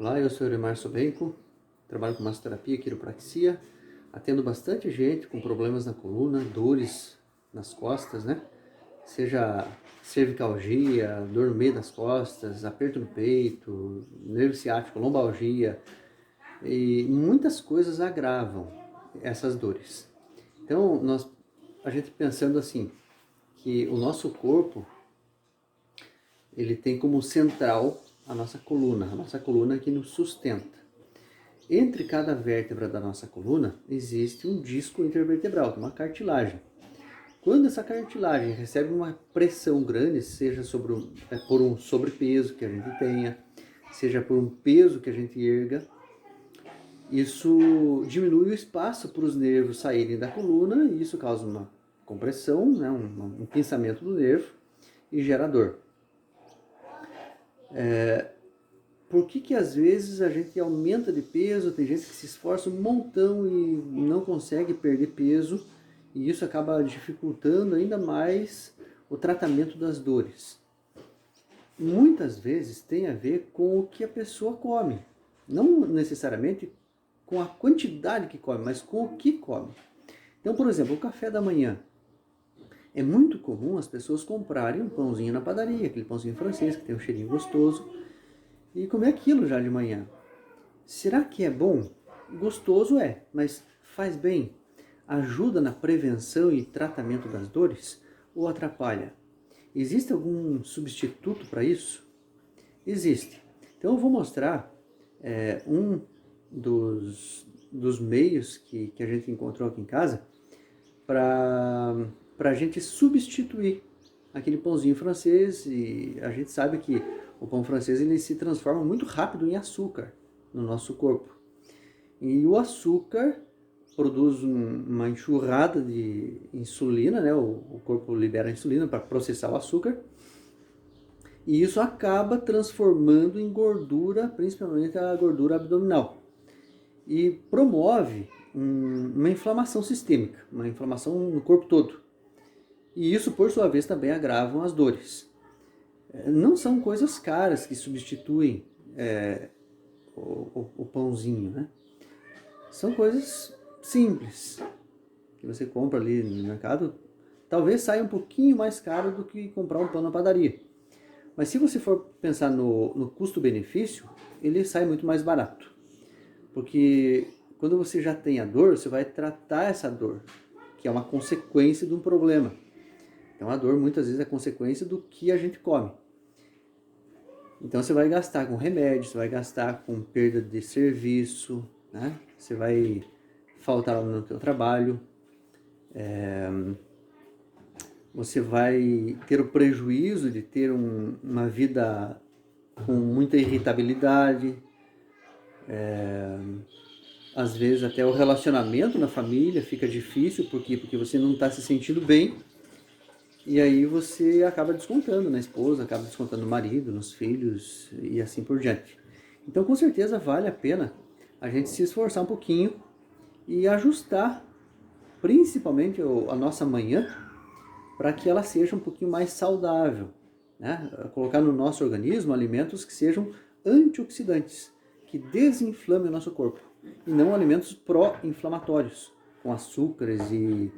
Olá, eu sou o Euremar Sobenco, trabalho com massoterapia e quiropraxia, atendo bastante gente com problemas na coluna, dores nas costas, né? Seja cervicalgia, dor no meio das costas, aperto no peito, nervo ciático, lombalgia, e muitas coisas agravam essas dores. Então, a gente pensando assim, que o nosso corpo, ele tem como central a nossa coluna que nos sustenta. Entre cada vértebra da nossa coluna existe um disco intervertebral, que é uma cartilagem. Quando essa cartilagem recebe uma pressão grande, seja por um sobrepeso que a gente tenha, seja por um peso que a gente erga, isso diminui o espaço para os nervos saírem da coluna e isso causa uma compressão, né, um pinçamento do nervo e gera dor. Por que às vezes a gente aumenta de peso, tem gente que se esforça um montão e não consegue perder peso, e isso acaba dificultando ainda mais o tratamento das dores. Muitas vezes tem a ver com o que a pessoa come, não necessariamente com a quantidade que come, mas com o que come. Então, por exemplo, o café da manhã. É muito comum as pessoas comprarem um pãozinho na padaria, aquele pãozinho francês que tem um cheirinho gostoso, e comer aquilo já de manhã. Será que é bom? Gostoso é, mas faz bem? Ajuda na prevenção e tratamento das dores? Ou atrapalha? Existe algum substituto para isso? Existe. Então eu vou mostrar um dos meios que a gente encontrou aqui em casa para a gente substituir aquele pãozinho francês, e a gente sabe que o pão francês ele se transforma muito rápido em açúcar no nosso corpo. E o açúcar produz uma enxurrada de insulina, né? O corpo libera insulina para processar o açúcar, e isso acaba transformando em gordura, principalmente a gordura abdominal, e promove uma inflamação sistêmica, uma inflamação no corpo todo. E isso, por sua vez, também agravam as dores. Não são coisas caras que substituem o pãozinho, né? São coisas simples que você compra ali no mercado. Talvez saia um pouquinho mais caro do que comprar um pão na padaria. Mas se você for pensar no custo-benefício, ele sai muito mais barato. Porque quando você já tem a dor, você vai tratar essa dor, que é uma consequência de um problema. Então a dor muitas vezes é consequência do que a gente come. Então você vai gastar com remédio, você vai gastar com perda de serviço, né? Você vai faltar no seu trabalho, você vai ter o prejuízo de ter uma vida com muita irritabilidade, às vezes até o relacionamento na família fica difícil, porque você não está se sentindo bem, e aí você acaba descontando na esposa, acaba descontando no marido, nos filhos e assim por diante. Então com certeza vale a pena a gente se esforçar um pouquinho e ajustar principalmente a nossa manhã para que ela seja um pouquinho mais saudável, né? Colocar no nosso organismo alimentos que sejam antioxidantes, que desinflamem o nosso corpo, e não alimentos pró-inflamatórios, com açúcares e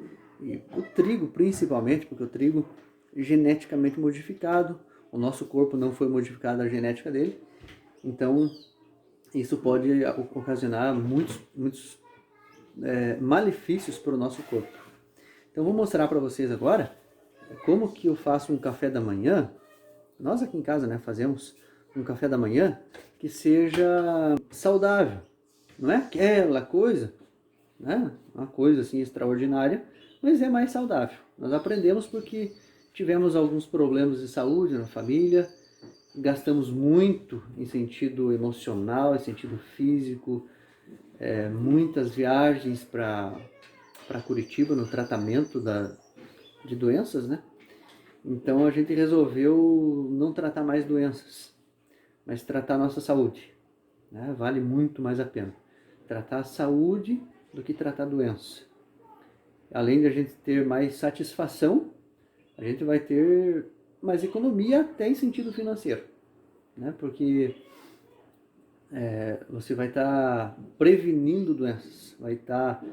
o trigo principalmente, porque o trigo é geneticamente modificado, o nosso corpo não foi modificado a genética dele, então isso pode ocasionar muitos malefícios para o nosso corpo. Então vou mostrar para vocês agora como que eu faço um café da manhã. Nós aqui em casa, né, fazemos um café da manhã que seja saudável. Não é aquela coisa, né, uma coisa assim extraordinária, mas é mais saudável. Nós aprendemos porque tivemos alguns problemas de saúde na família, gastamos muito em sentido emocional, em sentido físico, muitas viagens para Curitiba no tratamento de doenças, né? Então a gente resolveu não tratar mais doenças, mas tratar a nossa saúde, né? Vale muito mais a pena tratar a saúde do que tratar a doença. Além de a gente ter mais satisfação, a gente vai ter mais economia até em sentido financeiro, né? Porque você vai estar prevenindo doenças, vai estar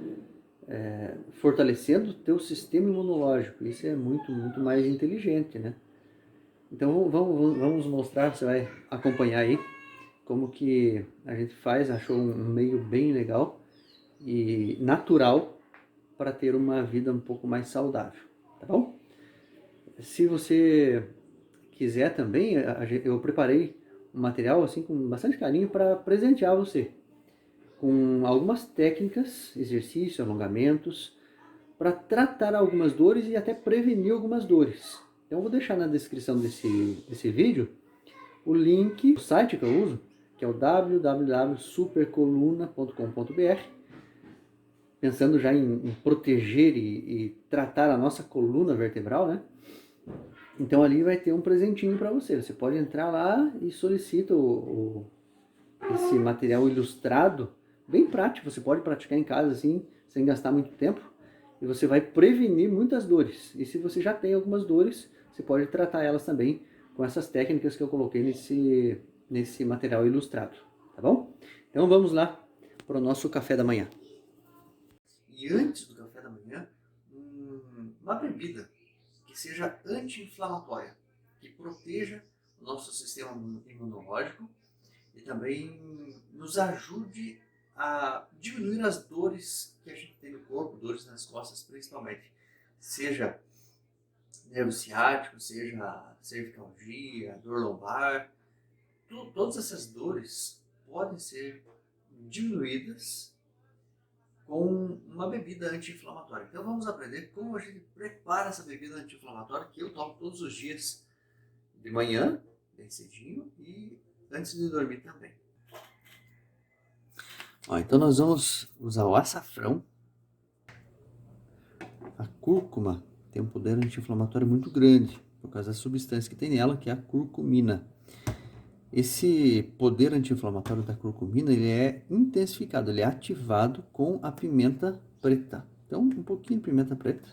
fortalecendo o teu sistema imunológico. Isso é muito, muito mais inteligente, né? Então vamos mostrar, você vai acompanhar aí como que a gente faz, achou um meio bem legal e natural para ter uma vida um pouco mais saudável, tá bom? Se você quiser também, eu preparei um material assim com bastante carinho para presentear você, com algumas técnicas, exercícios, alongamentos, para tratar algumas dores e até prevenir algumas dores. Então eu vou deixar na descrição desse vídeo o link do site que eu uso, que é o www.supercoluna.com.br, pensando já em proteger e tratar a nossa coluna vertebral, né? Então ali vai ter um presentinho para você. Você pode entrar lá e solicita esse material ilustrado, bem prático. Você pode praticar em casa assim, sem gastar muito tempo. E você vai prevenir muitas dores. E se você já tem algumas dores, você pode tratar elas também com essas técnicas que eu coloquei nesse material ilustrado. Tá bom? Então vamos lá para o nosso café da manhã. E antes do café da manhã, uma bebida que seja anti-inflamatória, que proteja o nosso sistema imunológico e também nos ajude a diminuir as dores que a gente tem no corpo, dores nas costas principalmente, seja nervo ciático, seja cervicalgia, dor lombar, todas essas dores podem ser diminuídas com uma bebida anti-inflamatória. Então vamos aprender como a gente prepara essa bebida anti-inflamatória que eu tomo todos os dias de manhã, bem cedinho, e antes de dormir também. Então nós vamos usar o açafrão. A cúrcuma tem um poder anti-inflamatório muito grande, por causa da substância que tem nela, que é a curcumina. Esse poder anti-inflamatório da curcumina, ele é intensificado, ele é ativado com a pimenta preta. Então, um pouquinho de pimenta preta,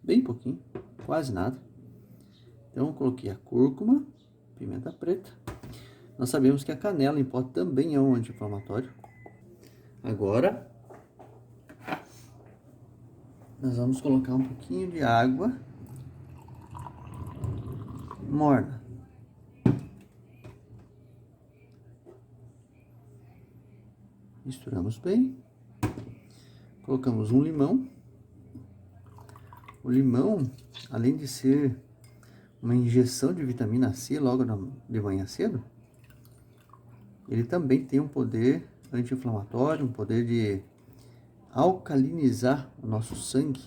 bem pouquinho, quase nada. Então, eu coloquei a cúrcuma, pimenta preta. Nós sabemos que a canela em pó também é um anti-inflamatório. Agora, nós vamos colocar um pouquinho de água morna. Misturamos bem. Colocamos um limão. O limão, além de ser uma injeção de vitamina C logo de manhã cedo, ele também tem um poder anti-inflamatório, um poder de alcalinizar o nosso sangue.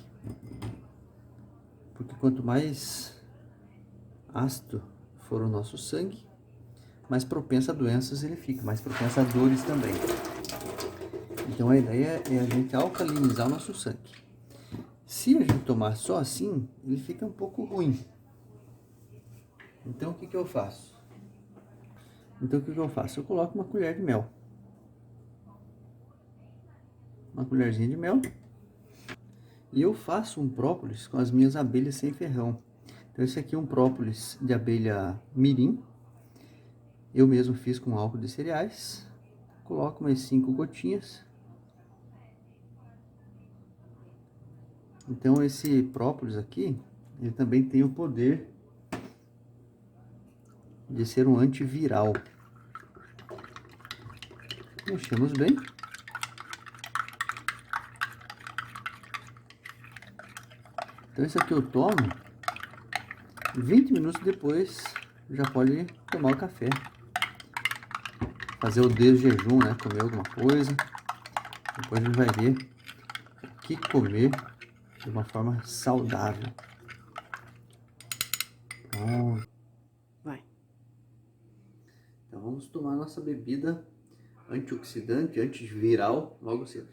Porque quanto mais ácido for o nosso sangue, mais propenso a doenças ele fica, mais propenso a dores também. Então a ideia é a gente alcalinizar o nosso sangue. Se a gente tomar só assim, ele fica um pouco ruim. Então o que eu faço? Eu coloco uma colher de mel. Uma colherzinha de mel. E eu faço um própolis com as minhas abelhas sem ferrão. Então esse aqui é um própolis de abelha mirim. Eu mesmo fiz com álcool de cereais. Coloco mais 5 gotinhas. Então esse própolis aqui, ele também tem o poder de ser um antiviral. Mexemos bem. Então esse aqui eu tomo, 20 minutos depois já pode tomar o café. Fazer o desjejum, né? Comer alguma coisa. Depois a gente vai ver o que comer de uma forma saudável. Vai. Então vamos tomar nossa bebida antioxidante, antiviral logo cedo.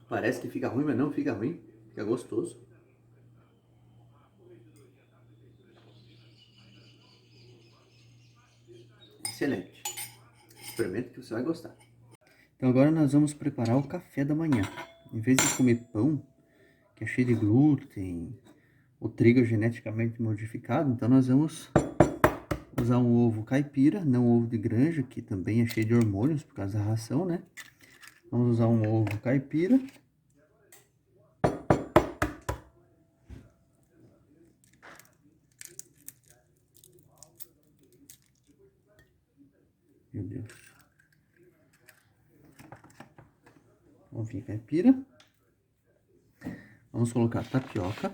Parece que fica ruim, mas não fica ruim. Fica gostoso. Excelente. Experimente que você vai gostar. Então agora nós vamos preparar o café da manhã. Em vez de comer pão, que é cheio de glúten, o trigo geneticamente modificado. Então nós vamos usar um ovo caipira, não ovo de granja, que também é cheio de hormônios por causa da ração, né? Vamos usar um ovo caipira. Meu Deus. Ovinho caipira. Vamos colocar tapioca.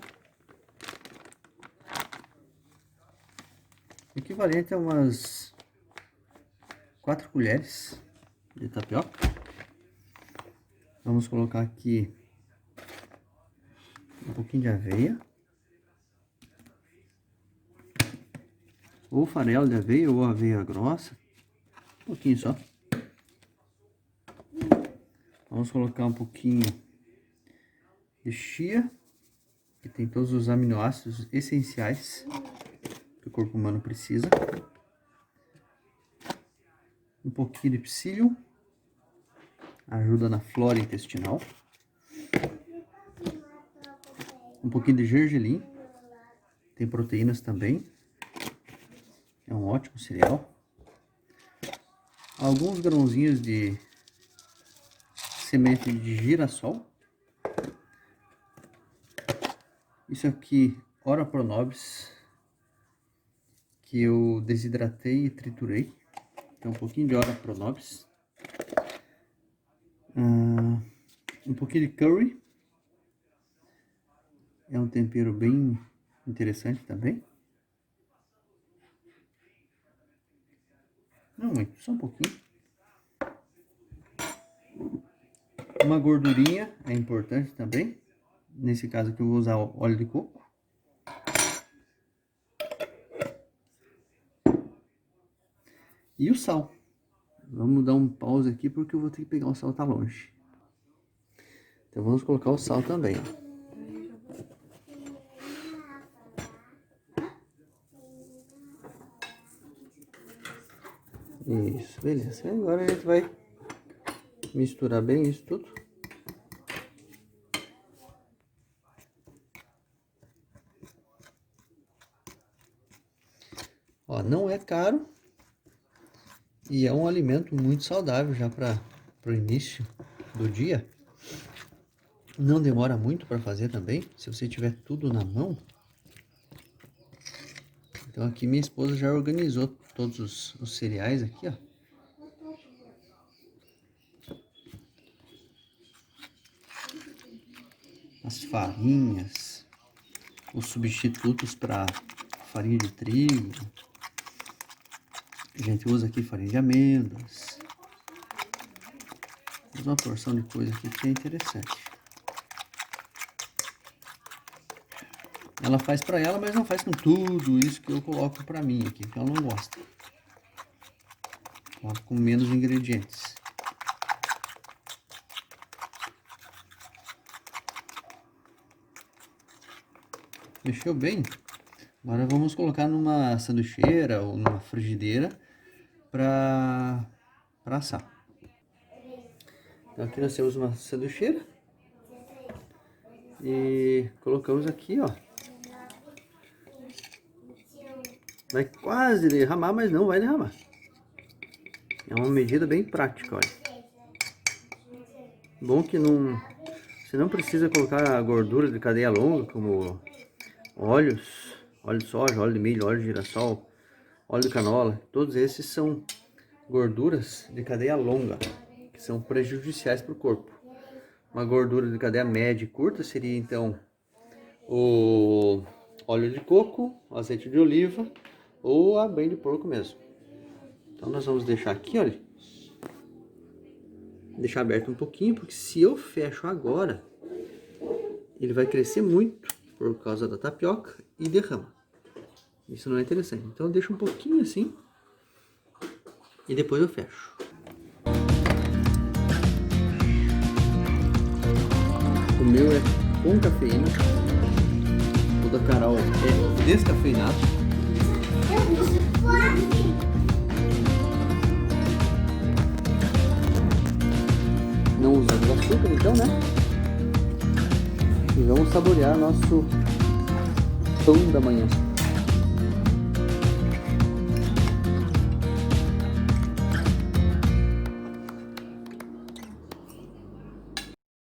Equivalente a umas 4 colheres de tapioca. Vamos colocar aqui um pouquinho de aveia. Ou farelo de aveia ou aveia grossa. Um pouquinho só. Vamos colocar um pouquinho de chia, que tem todos os aminoácidos essenciais que o corpo humano precisa. Um pouquinho de psyllium, ajuda na flora intestinal. Um pouquinho de gergelim, tem proteínas também. É um ótimo cereal. Alguns grãozinhos de semente de girassol. Isso aqui, Ora Pronobis, que eu desidratei e triturei. Então, um pouquinho de Ora Pronobis. Um pouquinho de curry. É um tempero bem interessante também. Não muito, só um pouquinho. Uma gordurinha é importante também. Nesse caso aqui eu vou usar óleo de coco. E o sal. Vamos dar um pause aqui porque eu vou ter que pegar o sal, tá longe. Então vamos colocar o sal também, ó. Isso, beleza. Agora a gente vai misturar bem isso tudo. Ó, não é caro e é um alimento muito saudável já para o início do dia. Não demora muito para fazer também, se você tiver tudo na mão. Então aqui minha esposa já organizou todos os cereais aqui, ó. As farinhas, os substitutos para farinha de trigo. A gente usa aqui farinha de amêndoas. Uma porção de coisa aqui que é interessante. Ela faz para ela, mas não faz com tudo isso que eu coloco para mim aqui, que ela não gosta. Coloco com menos ingredientes. Mexeu bem? Agora vamos colocar numa sanduicheira ou numa frigideira para assar. Então aqui nós temos uma sanduicheira e colocamos aqui, ó. Vai quase derramar, mas não vai derramar. É uma medida bem prática, olha. Bom que você não precisa colocar gordura de cadeia longa, como óleo de soja, óleo de milho, óleo de girassol, óleo de canola. Todos esses são gorduras de cadeia longa, que são prejudiciais para o corpo. Uma gordura de cadeia média e curta seria então o óleo de coco, o azeite de oliva ou a banha de porco mesmo. Então nós vamos deixar aqui, olha, deixar aberto um pouquinho, porque se eu fecho agora, ele vai crescer muito por causa da tapioca e derrama. Isso não é interessante. Então eu deixo um pouquinho assim e depois eu fecho. O meu é com cafeína. O da Carol é descafeinado. Não usando açúcar então, né? E vamos saborear nosso pão da manhã.